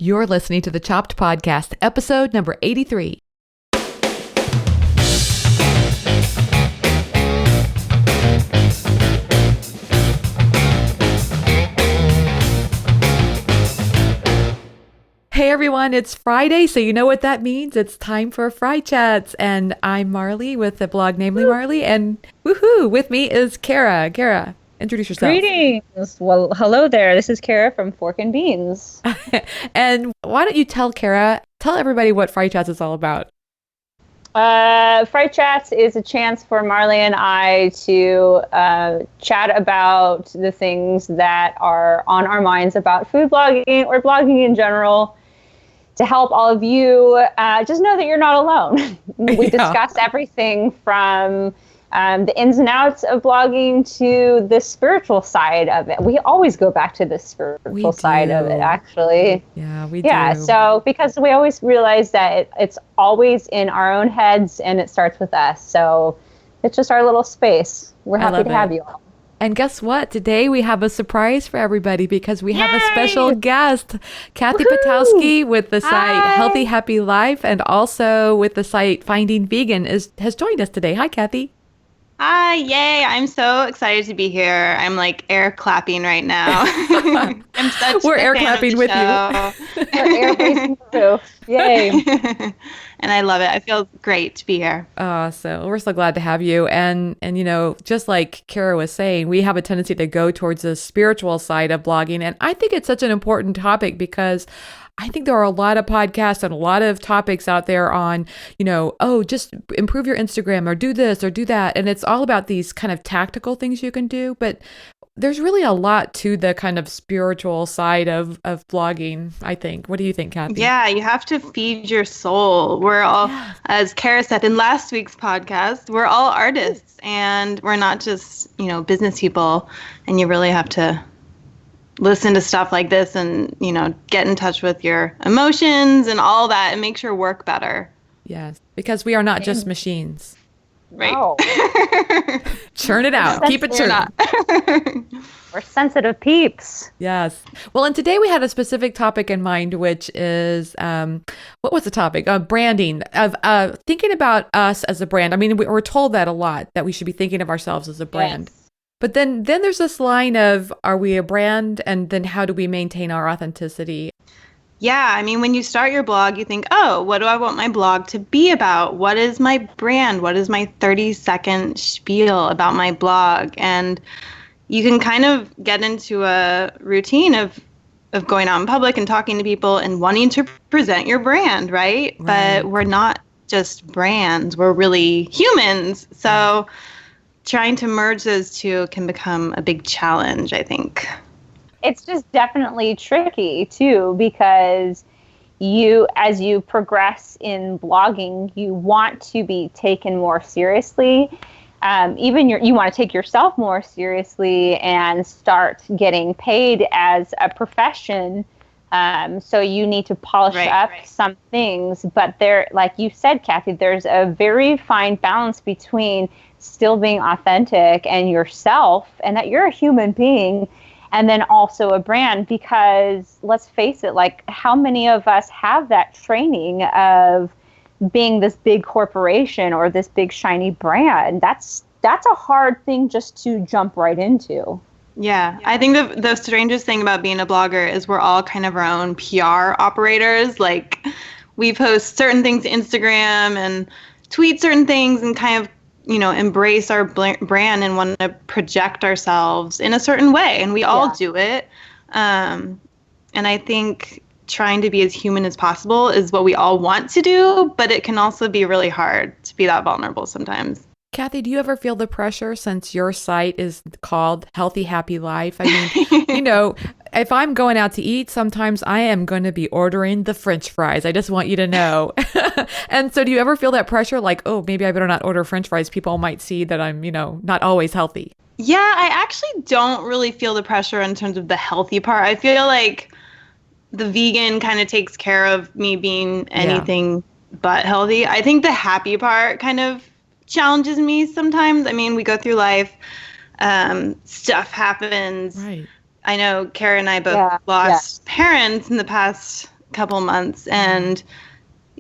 You're listening to the Chopped Podcast, episode number 83. Hey everyone, it's Friday, so you know what that means. It's time for FriChats, and I'm Marly with the blog Namely Marly, and woohoo, with me is Cara. Cara, introduce yourself. Greetings. Well, hello there. This is Cara from Fork and Beans. And why don't you tell everybody what FriChats is all about? FriChats is a chance for Marly and I to chat about the things that are on our minds about food blogging or blogging in general, to help all of you just know that you're not alone. We discuss everything from the ins and outs of blogging to the spiritual side of it. We always go back to the spiritual side of it, actually. Yeah, we do. Yeah, so because we always realize that it's always in our own heads and it starts with us. So it's just our little space. We're happy to have you all. And guess what? Today we have a surprise for everybody because we have a special guest, Kathy Patalsky with the site Healthy Happy Life and also with the site Finding Vegan has joined us today. Hi, Kathy. Hi, yay. I'm so excited to be here. I'm like air clapping right now. We're air clapping with you. We're air bracing too. Yay. And I love it. I feel great to be here. So we're so glad to have you. And you know, just like Cara was saying, we have a tendency to go towards the spiritual side of blogging. And I think it's such an important topic because I think there are a lot of podcasts and a lot of topics out there on, just improve your Instagram or do this or do that. And it's all about these kind of tactical things you can do. But there's really a lot to the kind of spiritual side of blogging, I think. What do you think, Kathy? Yeah, you have to feed your soul. We're all, as Cara said in last week's podcast, we're all artists and we're not just, business people. And you really have to listen to stuff like this and, get in touch with your emotions and all that and makes your work better. Yes, because we are not just machines. Right. No. Churn it out. Keep it churning. We're sensitive peeps. Yes. Well, and today we had a specific topic in mind, which is, what was the topic? Branding, of thinking about us as a brand. I mean, we're told that a lot, that we should be thinking of ourselves as a brand. Yes. But then there's this line of, are we a brand? And then how do we maintain our authenticity? Yeah, I mean, when you start your blog, you think, oh, what do I want my blog to be about? What is my brand? What is my 30-second spiel about my blog? And you can kind of get into a routine of going out in public and talking to people and wanting to present your brand, right? But we're not just brands. We're really humans. So trying to merge those two can become a big challenge, I think. It's just definitely tricky too, because as you progress in blogging, you want to be taken more seriously. You want to take yourself more seriously and start getting paid as a profession. So you need to polish up some things, but there, like you said, Kathy, there's a very fine balance between still being authentic and yourself, and that you're a human being. And then also a brand, because let's face it, like how many of us have that training of being this big corporation or this big shiny brand? That's a hard thing just to jump right into. Yeah, I think the strangest thing about being a blogger is we're all kind of our own PR operators. Like we post certain things to Instagram and tweet certain things and kind of embrace our brand and want to project ourselves in a certain way. And we all do it. And I think trying to be as human as possible is what we all want to do, but it can also be really hard to be that vulnerable sometimes. Kathy, do you ever feel the pressure, since your site is called Healthy Happy Life? I mean, if I'm going out to eat, sometimes I am going to be ordering the French fries. I just want you to know. And so do you ever feel that pressure, like, oh, maybe I better not order French fries? People might see that I'm, not always healthy. Yeah, I actually don't really feel the pressure in terms of the healthy part. I feel like the vegan kind of takes care of me being anything but healthy. I think the happy part kind of challenges me sometimes. I mean, we go through life, stuff happens. Right. I know Cara and I both lost parents in the past couple months. And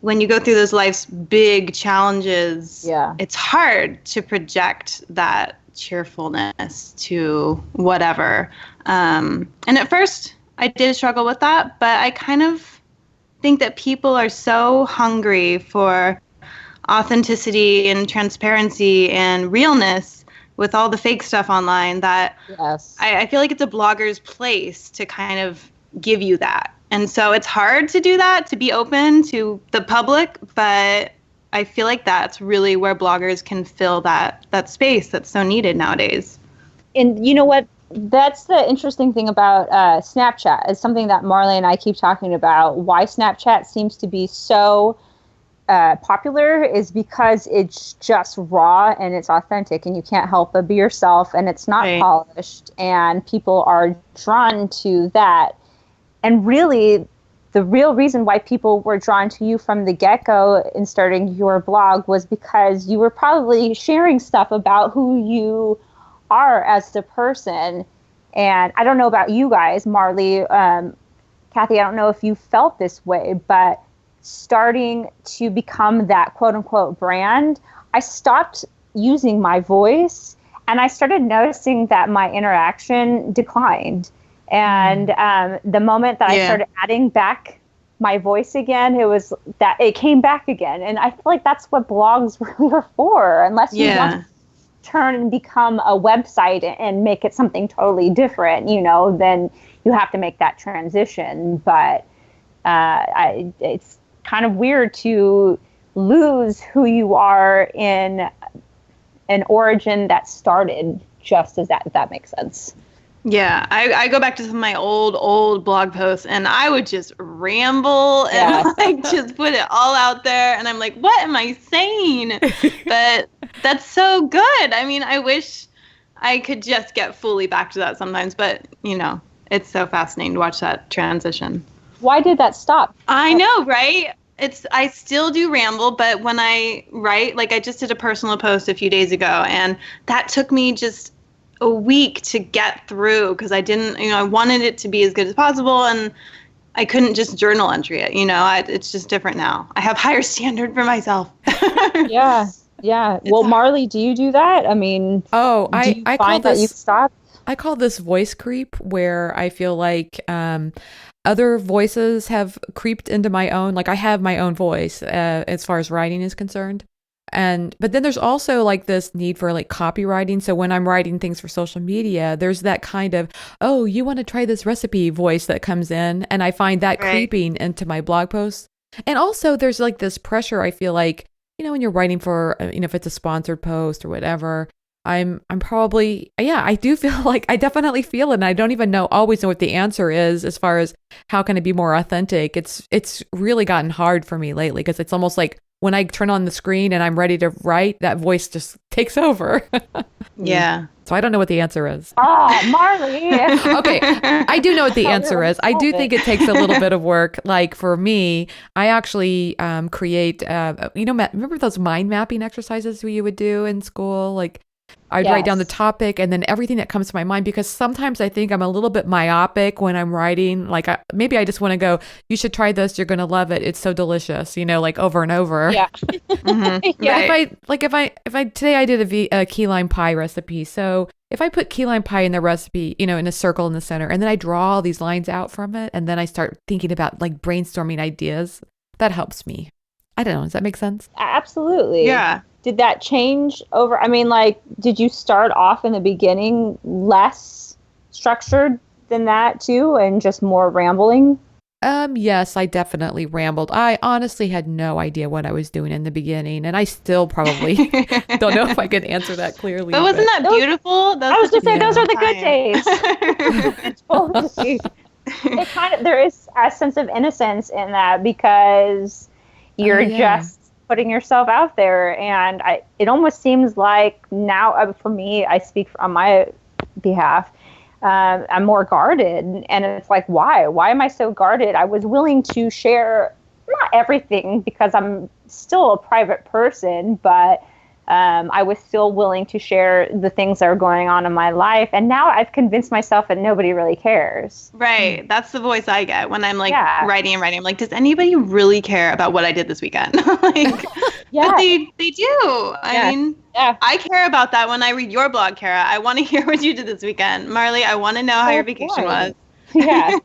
when you go through those life's big challenges, it's hard to project that cheerfulness to whatever. And at first I did struggle with that, but I kind of think that people are so hungry for authenticity and transparency and realness with all the fake stuff online that I feel like it's a blogger's place to kind of give you that. And so it's hard to do that, to be open to the public, but I feel like that's really where bloggers can fill that space that's so needed nowadays. And you know what? That's the interesting thing about Snapchat. It's something that Marly and I keep talking about. Why Snapchat seems to be so popular is because it's just raw and it's authentic, and you can't help but be yourself, and it's not polished, and people are drawn to that. And really, the real reason why people were drawn to you from the get-go in starting your blog was because you were probably sharing stuff about who you are as the person. And I don't know about you guys, Marly, Kathy, I don't know if you felt this way, but starting to become that quote-unquote brand, I stopped using my voice, and I started noticing that my interaction declined. And the moment that I started adding back my voice again, it was that it came back again. And I feel like that's what blogs really are for, unless you want to turn and become a website and make it something totally different, then you have to make that transition. But it's kind of weird to lose who you are in an origin that started just as that, if that makes sense. Yeah, I go back to some of my old blog posts, and I would just ramble and just put it all out there. And I'm like, what am I saying? But that's so good. I mean, I wish I could just get fully back to that sometimes. But, it's so fascinating to watch that transition. Why did that stop? I know, right? I still do ramble, but when I write, like I just did a personal post a few days ago, and that took me just a week to get through because I didn't, I wanted it to be as good as possible, and I couldn't just journal entry it. It's just different now. I have higher standard for myself. Yeah. Well, Marly, do you do that? I mean, I find that you've stopped? I call this voice creep, where I feel like other voices have creeped into my own. Like I have my own voice as far as writing is concerned. But then there's also like this need for like copywriting. So when I'm writing things for social media, there's that kind of, oh, you want to try this recipe voice that comes in. And I find that creeping into my blog posts. And also there's like this pressure, I feel like, when you're writing for, if it's a sponsored post or whatever, I'm probably, I do feel like I definitely feel it. And I don't even always know what the answer is as far as how can it be more authentic. It's really gotten hard for me lately because it's almost like, when I turn on the screen and I'm ready to write, that voice just takes over. Yeah. So I don't know what the answer is. Oh, Marly. Okay. I do know what the answer is. I do think it takes a little bit of work. Like for me, I actually create, remember those mind mapping exercises you would do in school? Like I'd write down the topic and then everything that comes to my mind, because sometimes I think I'm a little bit myopic when I'm writing. Like maybe I just want to go, you should try this. You're going to love it. It's so delicious, like over and over. Yeah. Mm-hmm. Yeah. If I today I did a key lime pie recipe. So if I put key lime pie in the recipe, in a circle in the center, and then I draw all these lines out from it, and then I start thinking about like brainstorming ideas, that helps me. I don't know. Does that make sense? Absolutely. Yeah. Did that change over? I mean, like, did you start off in the beginning less structured than that too, and just more rambling? Yes, I definitely rambled. I honestly had no idea what I was doing in the beginning, and I still probably don't know if I could answer that clearly. But wasn't that beautiful? I was going to say, those are the good days. It's totally. There is a sense of innocence in that because you're just putting yourself out there. And it almost seems like now, for me, I speak on my behalf, I'm more guarded. And it's like, why? Why am I so guarded? I was willing to share, not everything, because I'm still a private person, but I was still willing to share the things that are going on in my life. And now I've convinced myself that nobody really cares. Right. That's the voice I get when I'm like writing and writing. I'm like, does anybody really care about what I did this weekend? Like, but they do. I mean, I care about that when I read your blog, Cara. I want to hear what you did this weekend. Marly, I want to know how your vacation was. Yeah.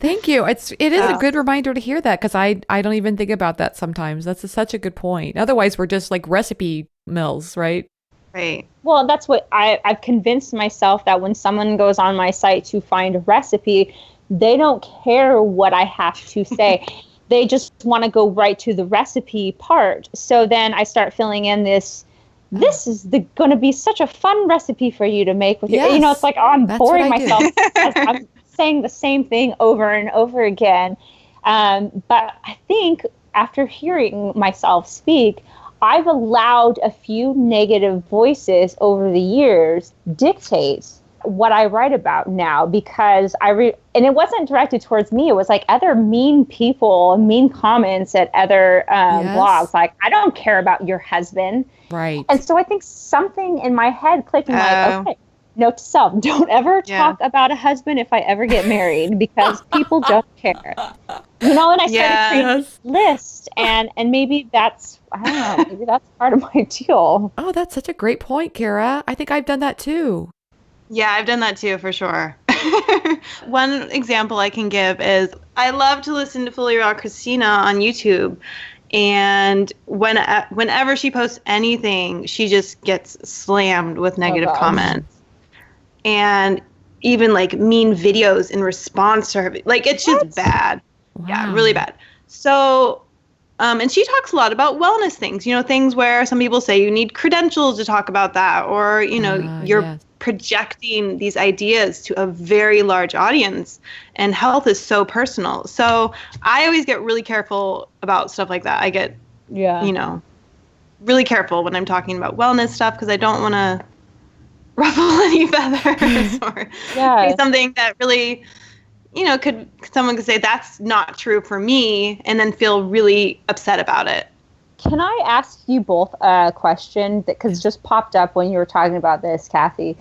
Thank you. It is a good reminder to hear that, because I don't even think about that sometimes. That's such a good point. Otherwise, we're just like recipe mills, right? Right. Well, that's what I've convinced myself, that when someone goes on my site to find a recipe, they don't care what I have to say. They just want to go right to the recipe part. So then I start filling in this is going to be such a fun recipe for you to make with your, it's like, I'm boring myself. I'm saying the same thing over and over again. But I think after hearing myself speak, I've allowed a few negative voices over the years dictate what I write about now, because and it wasn't directed towards me. It was like other mean people, mean comments at other blogs. Like, I don't care about your husband. Right. And so I think something in my head clicked, and like, okay, note to self, don't ever talk about a husband if I ever get married, because people don't care. And I started creating this list, and maybe that's, I don't know, maybe that's part of my deal. Oh, that's such a great point, Cara. I think I've done that too. Yeah, I've done that too, for sure. One example I can give is I love to listen to Fully Raw Christina on YouTube. And whenever she posts anything, she just gets slammed with negative comments. And even like mean videos in response to her. Like, it's just bad. Wow. Yeah, really bad. So, and she talks a lot about wellness things, things where some people say you need credentials to talk about that, or, you're projecting these ideas to a very large audience, and health is so personal. So I always get really careful about stuff like that. I get, really careful when I'm talking about wellness stuff, because I don't want to ruffle any feathers or say something that really, someone could say that's not true for me, and then feel really upset about it. Can I ask you both a question that just popped up when you were talking about this, Kathy?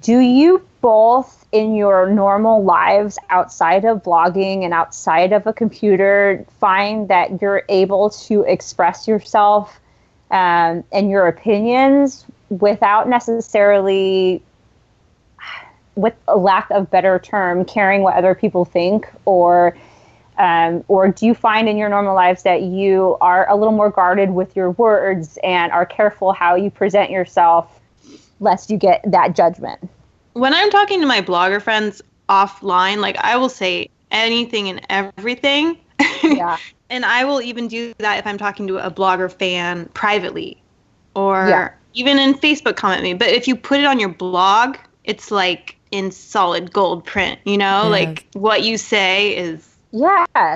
Do you both, in your normal lives outside of blogging and outside of a computer, find that you're able to express yourself and your opinions without necessarily, with a lack of better term, caring what other people think, or do you find in your normal lives that you are a little more guarded with your words and are careful how you present yourself, lest you get that judgment? When I'm talking to my blogger friends offline, like, I will say anything and everything. Yeah. And I will even do that if I'm talking to a blogger fan privately, or even in Facebook comment me. But if you put it on your blog, it's like in solid gold print, like what you say is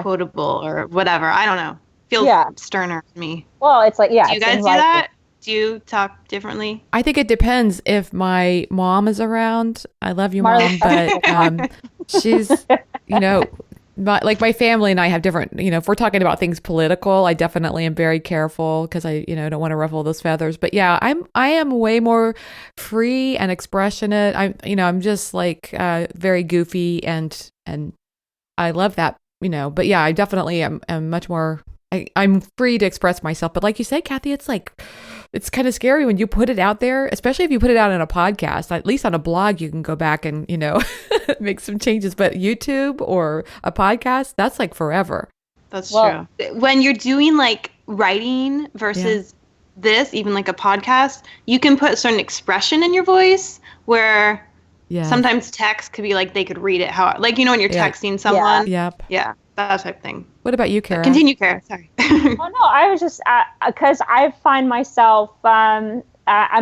quotable or whatever. I don't know. Feels sterner to me. Well, it's like, do you guys do that? Do you talk differently? I think it depends if my mom is around. I love you, Mom, but she's, my family and I have different, if we're talking about things political, I definitely am very careful, because I, don't want to ruffle those feathers. But yeah, I am way more free and expressionate. I'm just like very goofy, and I love that, but yeah, I definitely am much more, I'm free to express myself. But like you say, Kathy, it's kind of scary when you put it out there, especially if you put it out in a podcast. At least on a blog, you can go back and, make some changes. But YouTube or a podcast, that's like forever. That's true. When you're doing like writing versus this, even like a podcast, you can put a certain expression in your voice where sometimes text could be like, they could read it how, like, when you're texting someone. Yeah, that type of thing. What about you, Cara? Continue, Cara. Sorry. Oh, no, I was just, because I find myself, I'm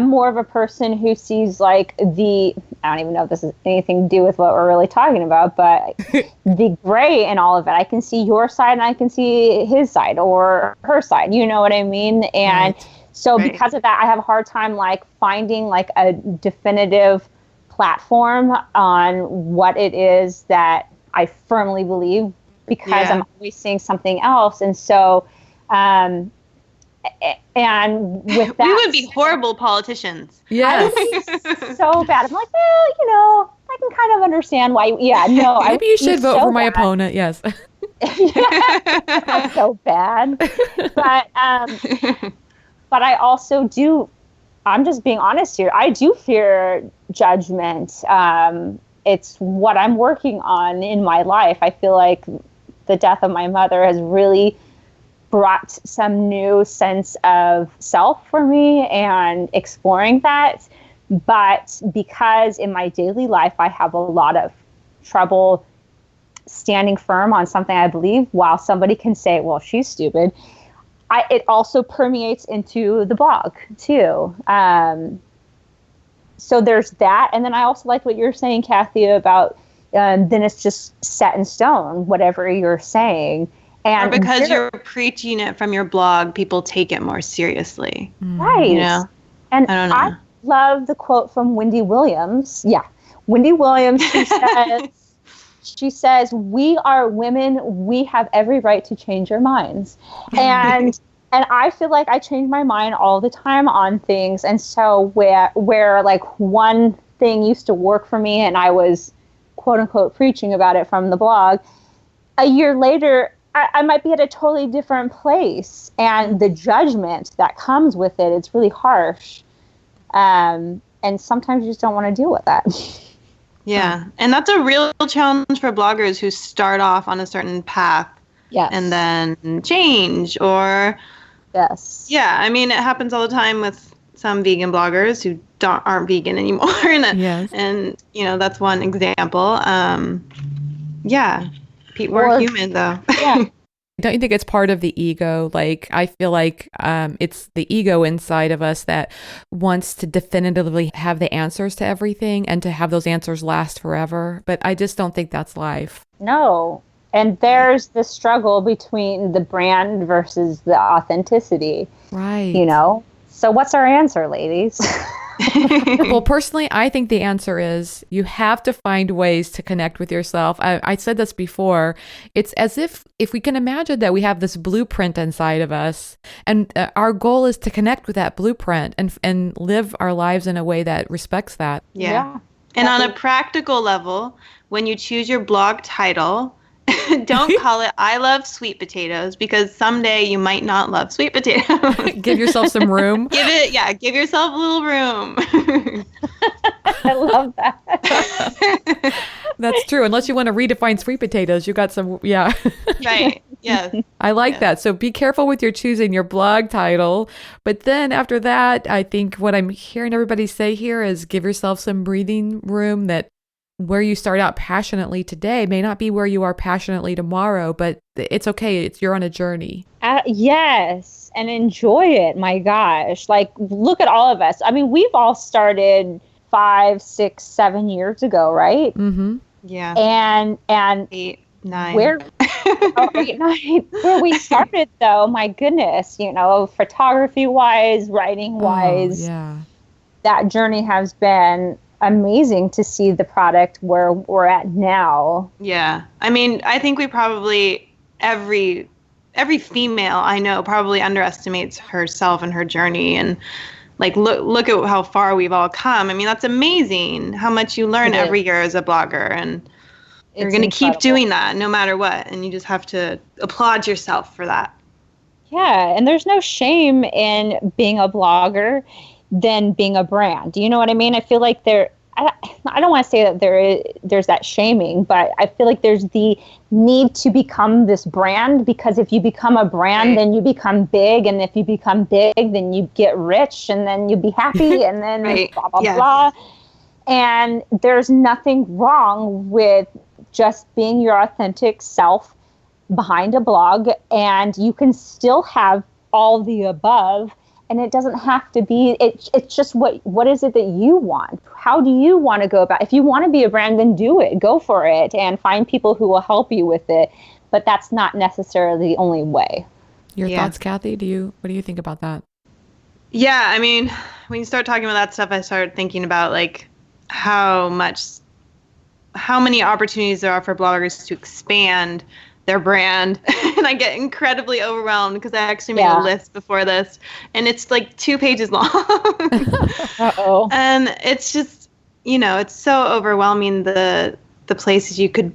more of a person who sees like I don't even know if this has anything to do with what we're really talking about, but the gray in all of it. I can see your side and I can see his side or her side. You know what I mean? And so because of that, I have a hard time like finding like a definitive platform on what it is that I firmly believe, because I'm always seeing something else. And so And with that, we would be horrible politicians. Yes. So bad. I'm like, well, I can kind of understand why. Yeah, no, Maybe you should vote for my opponent. Yes. That's not so bad. But I also do. I'm just being honest here. I do fear judgment. It's what I'm working on in my life. I feel like the death of my mother has really brought some new sense of self for me and exploring that. But because in my daily life, I have a lot of trouble standing firm on something I believe, while somebody can say, well, she's stupid, it also permeates into the blog too. So there's that. And then I also like what you're saying, Kathy, about then it's just set in stone, whatever you're saying. And or because you're preaching it from your blog, people take it more seriously. Right. You know? And I don't know. I love the quote from Wendy Williams. Yeah. Wendy Williams, she says, we are women. We have every right to change our minds. And I feel like I change my mind all the time on things. And so where like one thing used to work for me and I was quote unquote preaching about it from the blog, a year later, I might be at a totally different place. And the judgment that comes with it, it's really harsh. And sometimes you just don't want to deal with that. Yeah. And that's a real challenge for bloggers who start off on a certain path. Yes. And then change or... Yes. Yeah. I mean, it happens all the time with some vegan bloggers who aren't vegan anymore. And you know, that's one example. Yeah. We're human, though. Yeah. Don't you think it's part of the ego? Like, I feel like it's the ego inside of us that wants to definitively have the answers to everything and to have those answers last forever. But I just don't think that's life. No. And there's the struggle between the brand versus the authenticity. Right. You know? So what's our answer, ladies? Well, personally, I think the answer is you have to find ways to connect with yourself. I said this before. It's as if we can imagine that we have this blueprint inside of us, and our goal is to connect with that blueprint and live our lives in a way that respects that. Yeah. And on a practical level, when you choose your blog title, don't call it I love sweet potatoes, because someday you might not love sweet potatoes. Give yourself some room. Give yourself a little room. I love that. That's true. Unless you want to redefine sweet potatoes, you got some, yeah. Right. Yes. I like that. So be careful with your choosing your blog title. But then after that, I think what I'm hearing everybody say here is give yourself some breathing room, that where you start out passionately today may not be where you are passionately tomorrow, but it's okay. You're on a journey. Yes. And enjoy it. My gosh. Like, look at all of us. I mean, we've all started 5, 6, 7 years ago, right? Mm-hmm. Yeah. And 8, 9. Where 8, 9. Where we started, though, my goodness, you know, photography wise, writing wise, that journey has been amazing to see the product where we're at now. Yeah. I mean, I think we probably, every female I know probably underestimates herself and her journey. And like, look at how far we've all come. I mean, that's amazing how much you learn every year as a blogger. And you're going to keep doing that no matter what. And you just have to applaud yourself for that. Yeah. And there's no shame in being a blogger than being a brand. You know what I mean? I feel like I don't want to say that there's that shaming, but I feel like there's the need to become this brand, because if you become a brand, then you become big. And if you become big, then you get rich, and then you be happy, and then blah, blah, blah. And there's nothing wrong with just being your authentic self behind a blog, and you can still have all the above. And it doesn't have to be, it's just what is it that you want? How do you want to go about it? If you want to be a brand, then do it. Go for it and find people who will help you with it. But that's not necessarily the only way. Your thoughts, Kathy? What do you think about that? Yeah, I mean, when you start talking about that stuff, I started thinking about like how many opportunities there are for bloggers to expand their brand. And I get incredibly overwhelmed because I actually made a list before this, and it's like 2 pages long. Uh-oh. And it's just, it's so overwhelming, the places you could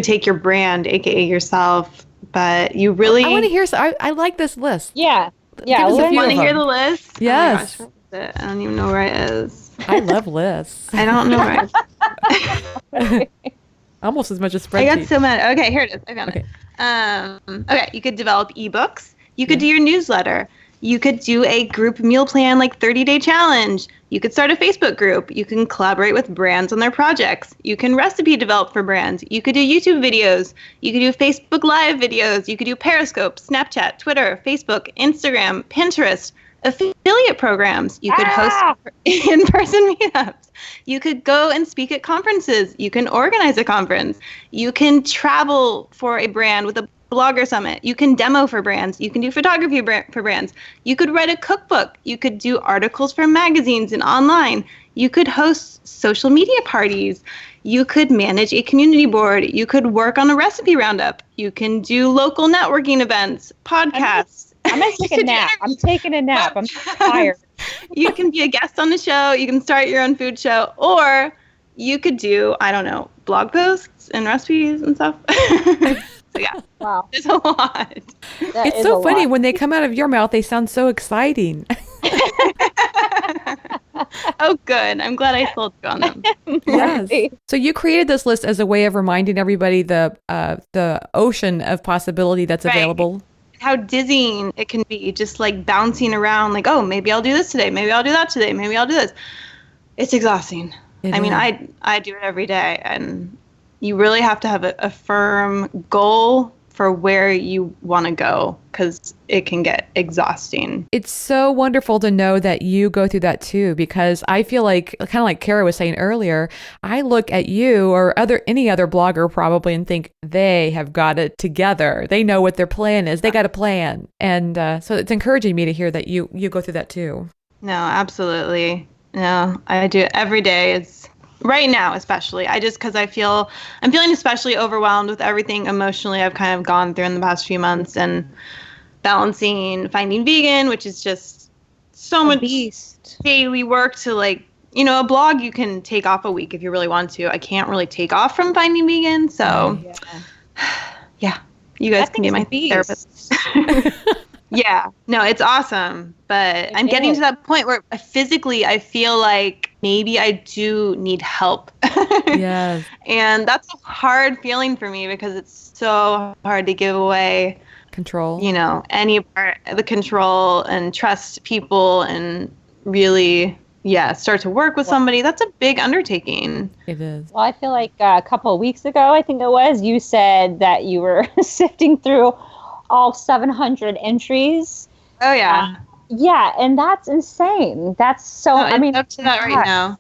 take your brand, aka yourself, but you really I want to hear. I like this list. Yeah. Give us a few want to of hear them. the list? Yes. Oh my gosh, where is it? I don't even know where it is. I love lists. I don't know where Almost as much as I got spreadsheets. so mad. Okay, here it is. I found Okay. it. Okay, you could develop ebooks. You could do your newsletter. You could do a group meal plan, like 30-day challenge. You could start a Facebook group. You can collaborate with brands on their projects. You can recipe develop for brands. You could do YouTube videos. You could do Facebook Live videos. You could do Periscope, Snapchat, Twitter, Facebook, Instagram, Pinterest, affiliate programs. You could host in-person meetups. You could go and speak at conferences. You can organize a conference. You can travel for a brand with a blogger summit. You can demo for brands. You can do photography for brands. You could write a cookbook. You could do articles for magazines and online. You could host social media parties. You could manage a community board. You could work on a recipe roundup. You can do local networking events, podcasts. I'm going to take a nap. I'm taking a nap. I'm tired. You can be a guest on the show. You can start your own food show. Or you could do, I don't know, blog posts and recipes and stuff. So yeah, Wow. there's a lot. It's so funny when they come out of your mouth. They sound so exciting. Oh, good. I'm glad I sold you on them. Yes. So you created this list as a way of reminding everybody the ocean of possibility that's available. How dizzying it can be, just like bouncing around, like, oh, maybe I'll do this today. Maybe I'll do that today. Maybe I'll do this. It's exhausting. I mean, I do it every day, and you really have to have a firm goal for where you want to go, because it can get exhausting. It's so wonderful to know that you go through that too, because I feel like, kind of like Cara was saying earlier, I look at you or any other blogger probably and think they have got it together. They know what their plan is. They got a plan. And so it's encouraging me to hear that you go through that too. No, absolutely. No, I do it every day. It's right now, especially. I'm feeling especially overwhelmed with everything emotionally I've kind of gone through in the past few months, and balancing finding vegan, which is just so much daily work to, like, a blog you can take off a week if you really want to. I can't really take off from finding vegan. So yeah, you guys can be my therapist. Yeah, no, it's awesome. But I'm getting to that point where physically I feel like maybe I do need help. Yes. And that's a hard feeling for me, because it's so hard to give away control, any part of the control, and trust people, and really, start to work with somebody. That's a big undertaking. It is. Well, I feel like a couple of weeks ago, I think it was, you said that you were sifting through all 700 entries. Oh, yeah. Yeah, and that's insane. That's so, I'm up to that right now.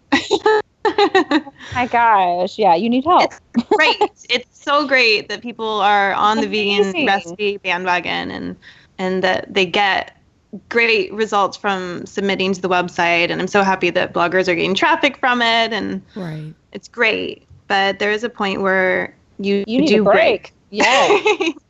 Oh my gosh. Yeah, you need help. It's great. It's so great that people are on the vegan recipe bandwagon, and that they get great results from submitting to the website. And I'm so happy that bloggers are getting traffic from it, and it's great. But there is a point where you need do a break. Yeah.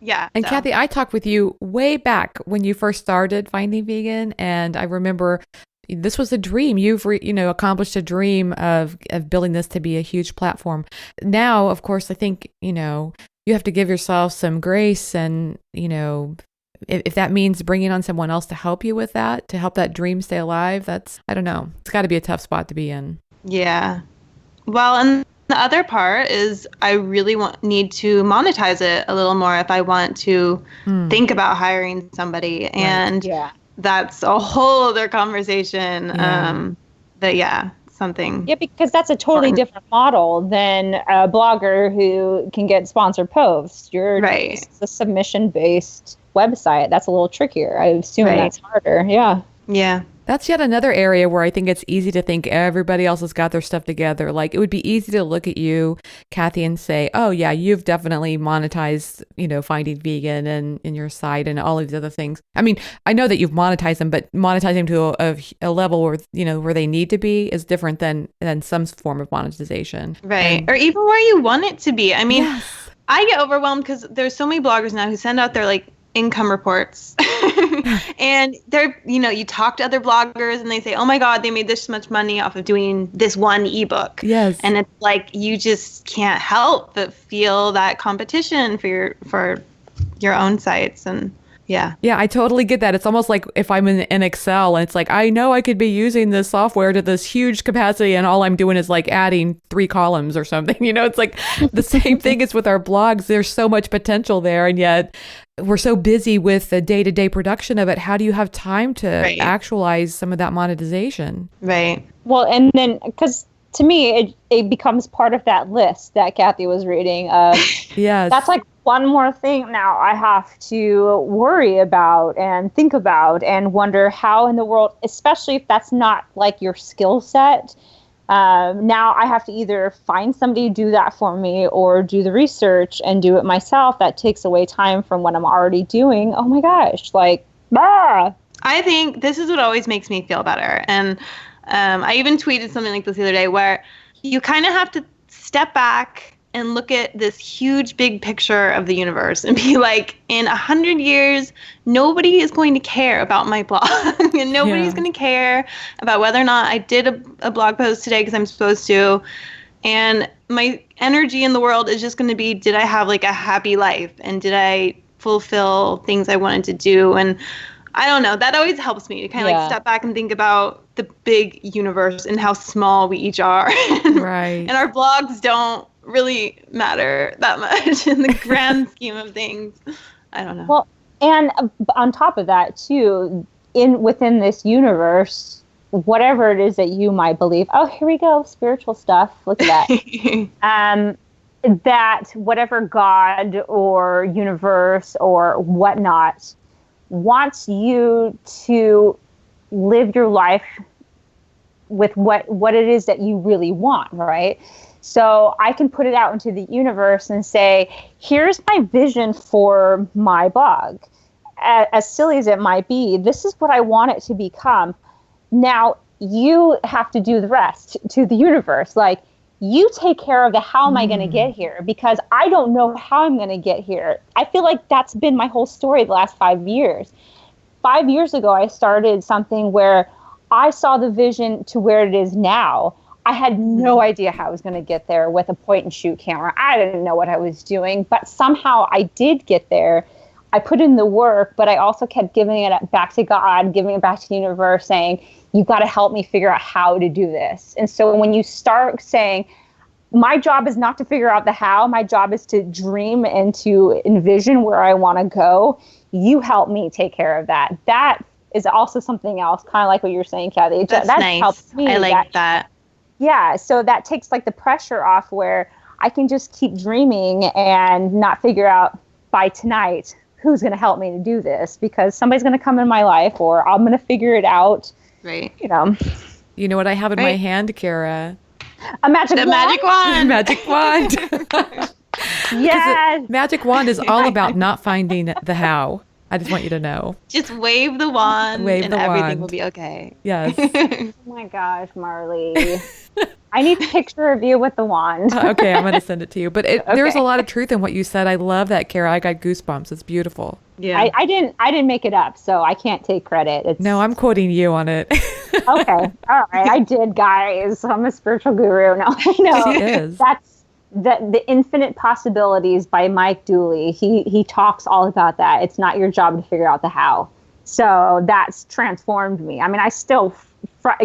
Yeah. And Kathy, I talked with you way back when you first started Finding Vegan, and I remember this was a dream. You've accomplished a dream of building this to be a huge platform. Now, of course, I think you have to give yourself some grace, and if that means bringing on someone else to help you with that, to help that dream stay alive, I don't know. It's got to be a tough spot to be in. Yeah. Well, and the other part is I really need to monetize it a little more if I want to think about hiring somebody. Right. And that's a whole other conversation. Something. Yeah, because that's a totally different model than a blogger who can get sponsored posts. It's a submission-based website. That's a little trickier. I assume that's harder. Yeah. Yeah. That's yet another area where I think it's easy to think everybody else has got their stuff together. Like, it would be easy to look at you, Kathy, and say, oh, yeah, you've definitely monetized, Finding Vegan and your site and all of the other things. I mean, I know that you've monetized them, but monetizing them to a level where, where they need to be is different than some form of monetization. Right. Or even where you want it to be. I mean, I get overwhelmed because there's so many bloggers now who send out their like income reports and they're, you talk to other bloggers and they say, oh my God, they made this much money off of doing this one ebook. Yes. And it's like, you just can't help but feel that competition for your own sites. And yeah. Yeah, I totally get that. It's almost like if I'm in Excel and it's like, I know I could be using this software to this huge capacity and all I'm doing is like adding 3 columns or something. It's like the same thing as with our blogs. There's so much potential there. And yet we're so busy with the day-to-day production of it. How do you have time to actualize some of that monetization? Right. Well, and then, because to me, it becomes part of that list that Kathy was reading. Yes. That's like one more thing now I have to worry about and think about and wonder how in the world, especially if that's not like your skill set. Now I have to either find somebody to do that for me or do the research and do it myself. That takes away time from what I'm already doing. Oh my gosh, like, ah. I think this is what always makes me feel better. And I even tweeted something like this the other day where you kind of have to step back and look at this huge big picture of the universe and be like, in 100 years, nobody is going to care about my blog and nobody's going to care about whether or not I did a blog post today because I'm supposed to. And my energy in the world is just going to be, did I have like a happy life and did I fulfill things I wanted to do? And I don't know, that always helps me to kind of like step back and think about the big universe and how small we each are. Right. And our blogs don't really matter that much in the grand scheme of things. I don't know. Well, and on top of that too, within this universe, whatever it is that you might believe, oh, here we go, spiritual stuff, look at that. That whatever God or universe or whatnot wants you to live your life with what it is that you really want, right? So I can put it out into the universe and say, here's my vision for my blog. As silly as it might be, this is what I want it to become. Now, you have to do the rest to the universe. Like, you take care of the how am I going to get here? Because I don't know how I'm going to get here. I feel like that's been my whole story the last 5 years. 5 years ago, I started something where I saw the vision to where it is now. I had no idea how I was going to get there with a point and shoot camera. I didn't know what I was doing, but somehow I did get there. I put in the work, but I also kept giving it back to God, giving it back to the universe, saying, you've got to help me figure out how to do this. And so when you start saying, my job is not to figure out the how, my job is to dream and to envision where I want to go, you help me take care of that. That is also something else, kind of like what you're saying, Kathy. That's nice. Helps me. I like that. Yeah, so that takes like the pressure off where I can just keep dreaming and not figure out by tonight who's going to help me to do this, because somebody's going to come in my life or I'm going to figure it out. Right. You know what I have in my hand, Cara? A magic wand. Magic wand. Magic wand. Yes. Magic wand is all about not finding the how. I just want you to know. Just wave the wand and everything will be okay. Yes. Oh my gosh, Marly. I need a picture of you with the wand. Okay, I'm going to send it to you. But there's a lot of truth in what you said. I love that, Cara. I got goosebumps. It's beautiful. Yeah. I didn't make it up, so I can't take credit. No, I'm quoting you on it. Okay. All right. I did, guys. I'm a spiritual guru. No, I know. She is. That's the Infinite Possibilities by Mike Dooley. He talks all about that. It's not your job to figure out the how. So that's transformed me. I mean, I still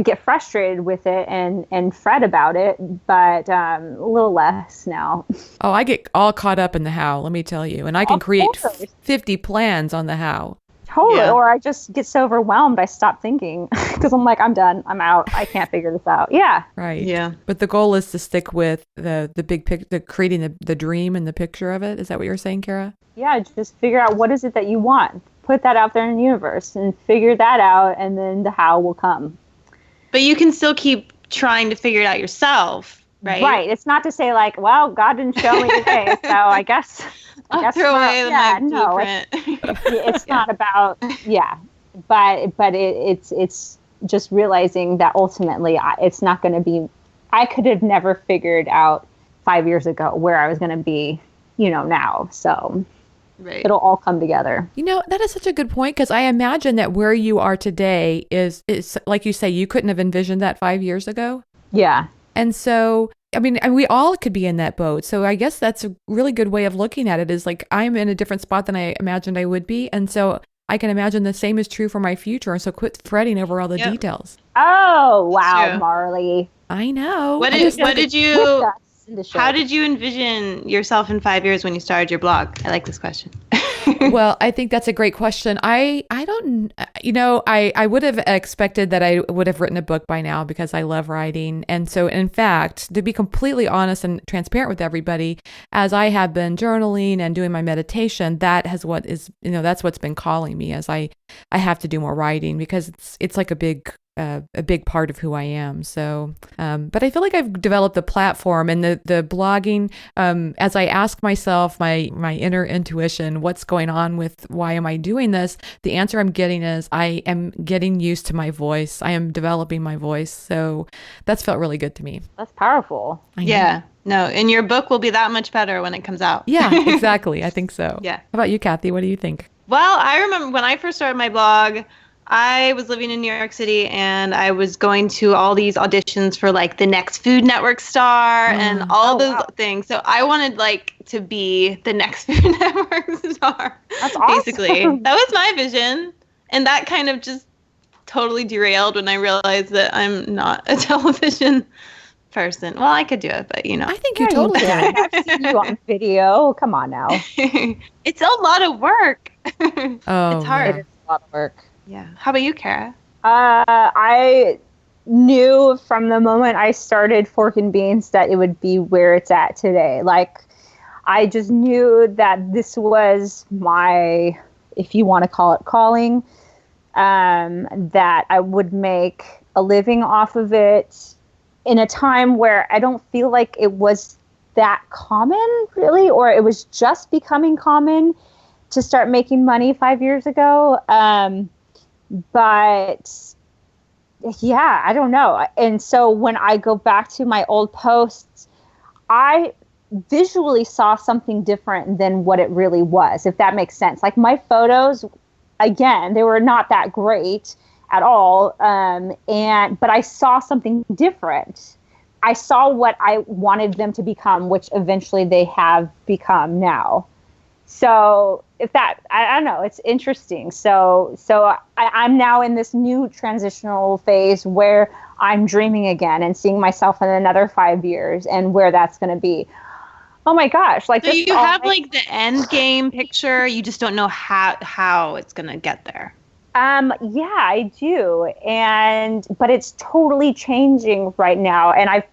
get frustrated with it and fret about it, but a little less now. Oh, I get all caught up in the how, let me tell you. And I can create 50 plans on the how. Totally. Yeah. Or I just get so overwhelmed, I stop thinking because I'm like, I'm done. I'm out. I can't figure this out. Yeah. Right. Yeah. But the goal is to stick with the big picture, creating the dream and the picture of it. Is that what you're saying, Cara? Yeah. Just figure out what is it that you want. Put that out there in the universe and figure that out. And then the how will come. But you can still keep trying to figure it out yourself, right? Right. It's not to say like, well, God didn't show me today, so I guess I'll throw away my blueprint. It's not about, but it's just realizing that ultimately it's not going to be, I could have never figured out 5 years ago where I was going to be now. So Right. it'll all come together. That is such a good point, because I imagine that where you are today is like you say, you couldn't have envisioned that 5 years ago. Yeah. And so, I mean, we all could be in that boat. So I guess that's a really good way of looking at it, is like, I'm in a different spot than I imagined I would be. And so I can imagine the same is true for my future. And so quit fretting over all the details. Oh, wow, True. Marly. I know. How did you envision yourself in 5 years when you started your blog? I like this question. Well, I think that's a great question. I don't, I would have expected that I would have written a book by now, because I love writing. And so, in fact, to be completely honest and transparent with everybody, as I have been journaling and doing my meditation, that's what's been calling me, as I have to do more writing, because it's like a big part of who I am. So, but I feel like I've developed the platform and the blogging, as I ask myself, my inner intuition, what's going on with, why am I doing this? The answer I'm getting is, I am getting used to my voice. I am developing my voice. So that's felt really good to me. That's powerful. Yeah. No, and your book will be that much better when it comes out. Yeah, exactly. I think so. Yeah. How about you, Kathy? What do you think? Well, I remember when I first started my blog, I was living in New York City, and I was going to all these auditions for like the next Food Network star and all those things. So I wanted to be the next Food Network star. That's awesome. Basically, that was my vision, and that kind of just totally derailed when I realized that I'm not a television person. Well, I could do it, but I think you totally can. I've seen you on video. Come on now. It's a lot of work. Oh, it's hard. It is a lot of work. Yeah. How about you, Cara? I knew from the moment I started Fork and Beans that it would be where it's at today. I just knew that this was my, if you want to call it, calling, that I would make a living off of it in a time where I don't feel like it was that common, really, or it was just becoming common to start making money 5 years ago. But yeah, I don't know. And so when I go back to my old posts, I visually saw something different than what it really was, if that makes sense. Like my photos, again, they were not that great at all. But I saw something different. I saw what I wanted them to become, which eventually they have become now. So I don't know, it's interesting. So I'm now in this new transitional phase where I'm dreaming again and seeing myself in another 5 years and where that's going to be. Oh my gosh. So you have the end game picture. You just don't know how it's going to get there. Yeah, I do. But it's totally changing right now. And I've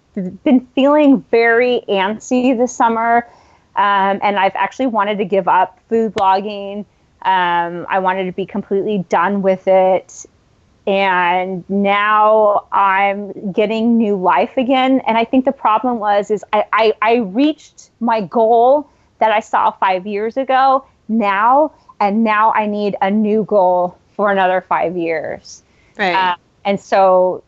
been feeling very antsy this summer. And I've actually wanted to give up food blogging. I wanted to be completely done with it. And now I'm getting new life again. And I think the problem is I reached my goal that I saw 5 years ago now. And now I need a new goal for another 5 years. Right. And so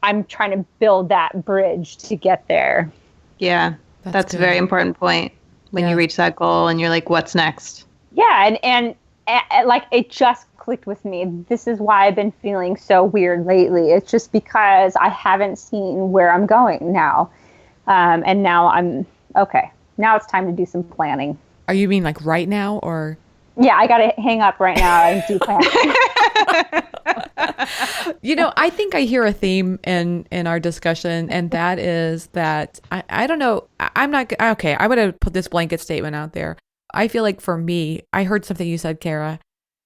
I'm trying to build that bridge to get there. Yeah. That's a very important point when you reach that goal and you're like, what's next? Yeah. And it just clicked with me. This is why I've been feeling so weird lately. It's just because I haven't seen where I'm going now. And now I'm okay. Now it's time to do some planning. Are you mean right now, or? Yeah, I got to hang up right now and do planning. I think I hear a theme in our discussion, and that is that I don't know. I'm not okay. I'm going to put this blanket statement out there. I feel like for me, I heard something you said, Cara,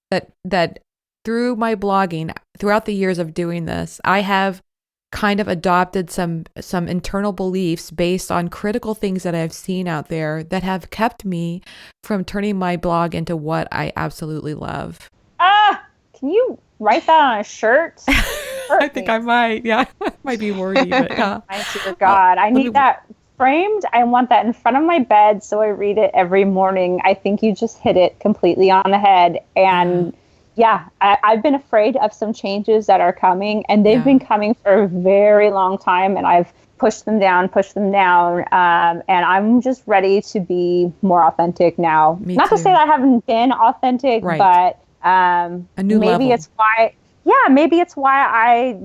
that through my blogging, throughout the years of doing this, I have kind of adopted some internal beliefs based on critical things that I've seen out there that have kept me from turning my blog into what I absolutely love. Can you write that on a shirt? I think I might. Yeah, might be wordy, but yeah. My dear God, I need that framed. I want that in front of my bed so I read it every morning. I think you just hit it completely on the head. And I've been afraid of some changes that are coming, and they've been coming for a very long time. And I've push them down. And I'm just ready to be more authentic now. Me Not too. to say that I haven't been authentic, Right. but A new maybe level. maybe it's why I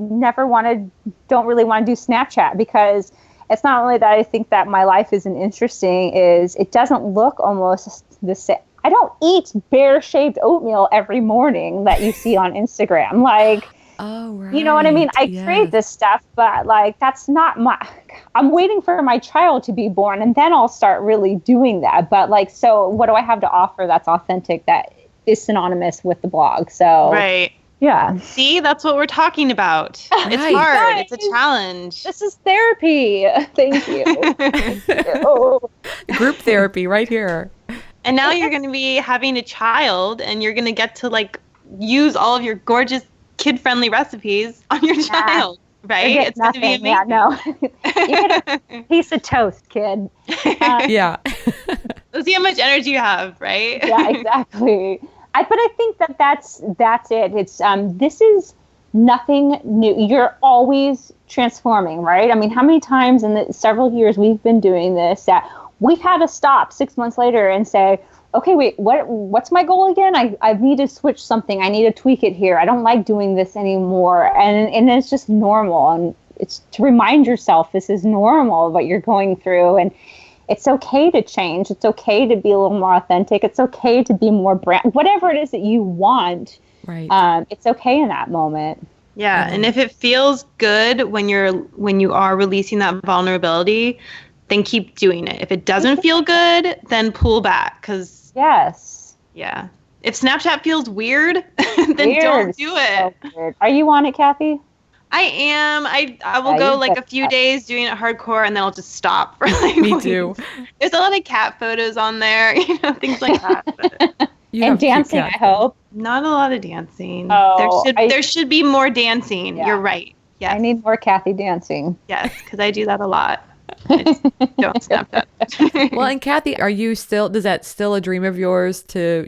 don't really want to do Snapchat, because it's not only that I think that my life isn't interesting, is it doesn't look almost the same. I don't eat bear-shaped oatmeal every morning that you see on Instagram. Like, Oh, right. you know what I mean? I Yes. create this stuff, but like, that's not I'm waiting for my child to be born, and then I'll start really doing that. But like, so what do I have to offer that's authentic, that is synonymous with the blog? So, Right. yeah. See, that's what we're talking about. It's Right. hard. Guys, It's a challenge. This is therapy. Thank you. Thank you. Group therapy right here. And now you're going to be having a child, and you're going to get to like use all of your gorgeous kid-friendly recipes on your child, right? You get It's going to be nothing. amazing. Yeah, no. You get a piece of toast, kid. Yeah. Let's see how much energy you have, right? Yeah, exactly. But I think that's it. It's this is nothing new. You're always transforming, right? I mean, how many times in the several years we've been doing this that we've had to stop 6 months later and say, okay, wait, what's my goal again? I need to switch something. I need to tweak it here. I don't like doing this anymore. And it's just normal. And it's to remind yourself this is normal, what you're going through. And it's okay to change. It's okay to be a little more authentic. It's okay to be more brand, whatever it is that you want. Right. It's okay in that moment. Yeah, and if it feels good when you are releasing that vulnerability, then keep doing it. If it doesn't feel good, then pull back, because Yes. yeah, if Snapchat feels weird, then don't do it. So weird. Are you on it, Kathy? I am. I will Yeah, go you like a get few that. days doing it hardcore, and then I'll just stop for like Me weeks. too. There's a lot of cat photos on there, things like that. But You And have cute dancing, I cats. hope. not a lot of dancing. Oh, there should be more dancing. Yeah. You're right. Yes. I need more Kathy dancing. Yes, because I do that a lot. I just don't Snapchat. Well, and Kathy, is that still a dream of yours to,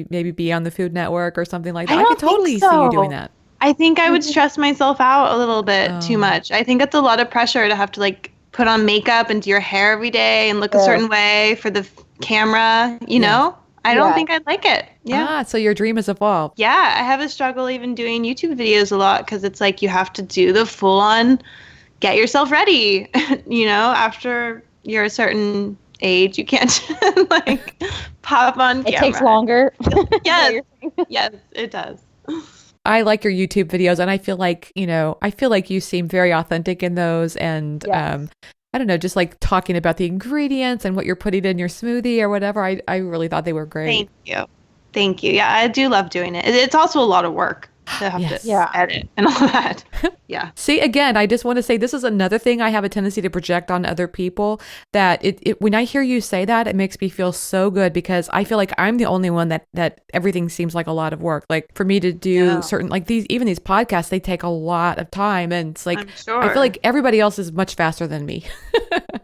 maybe be on the Food Network or something like that? I I don't could totally think see you so. doing that. I think I would stress myself out a little bit too Oh. much. I think it's a lot of pressure to have to like put on makeup and do your hair every day and look a Yeah. certain way for the camera, you know? I don't Yeah. think I'd like it. Yeah. So your dream has evolved. Yeah, I have a struggle even doing YouTube videos a lot, because it's like you have to do the full on get yourself ready. After you're a certain age, you can't like pop on camera. It takes longer. Yes. Yes, it does. I like your YouTube videos, and I feel like you seem very authentic in those, and Yes. I don't know, just like talking about the ingredients and what you're putting in your smoothie or whatever. I really thought they were great. Thank you. Yeah, I do love doing it. It's also a lot of work to have Yes. to Yeah. edit and all that. Yeah. See, again, I just want to say this is another thing I have a tendency to project on other people, that it when I hear you say that, it makes me feel so good, because I feel like I'm the only one that everything seems like a lot of work. Like for me to do certain, like these podcasts, they take a lot of time, and it's like, I'm sure. I feel like everybody else is much faster than me.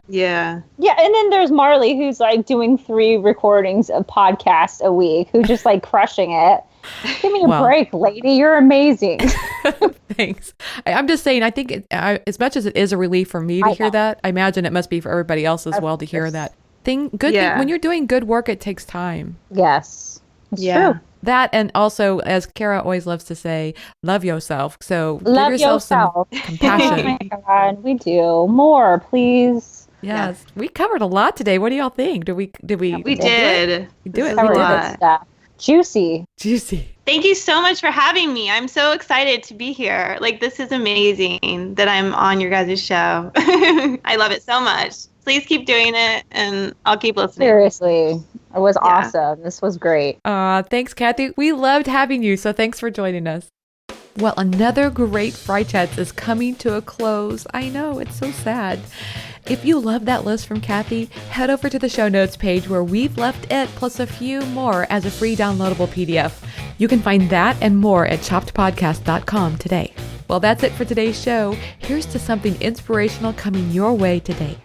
Yeah. Yeah, and then there's Marley, who's like doing 3 recordings of podcasts a week, who's just like crushing it. Give me a Well. break, lady. You're amazing. Thanks. I'm just saying, I think as much as it is a relief for me to I hear know. that, I imagine it must be for everybody else as well to hear course. that. Good Yeah. thing, when you're doing good work, it takes time. Yes. It's Yeah. true. That, and also, as Cara always loves to say, love yourself. So Love give yourself some yourself. compassion. Oh my God, we do. More, please. Yes. We covered a lot today. What do y'all think? Did we We did. do This it? is We a did Covered lot. good stuff. Juicy. Juicy. Thank you so much for having me. I'm so excited to be here. Like, this is amazing that I'm on your guys' show. I love it so much. Please keep doing it, and I'll keep listening. Seriously. It was awesome. This was great. Thanks, Kathy. We loved having you. So thanks for joining us. Well, another great FriChats is coming to a close. I know, it's so sad. If you love that list from Kathy, head over to the show notes page where we've left it plus a few more as a free downloadable PDF. You can find that and more at choppedpodcast.com today. Well, that's it for today's show. Here's to something inspirational coming your way today.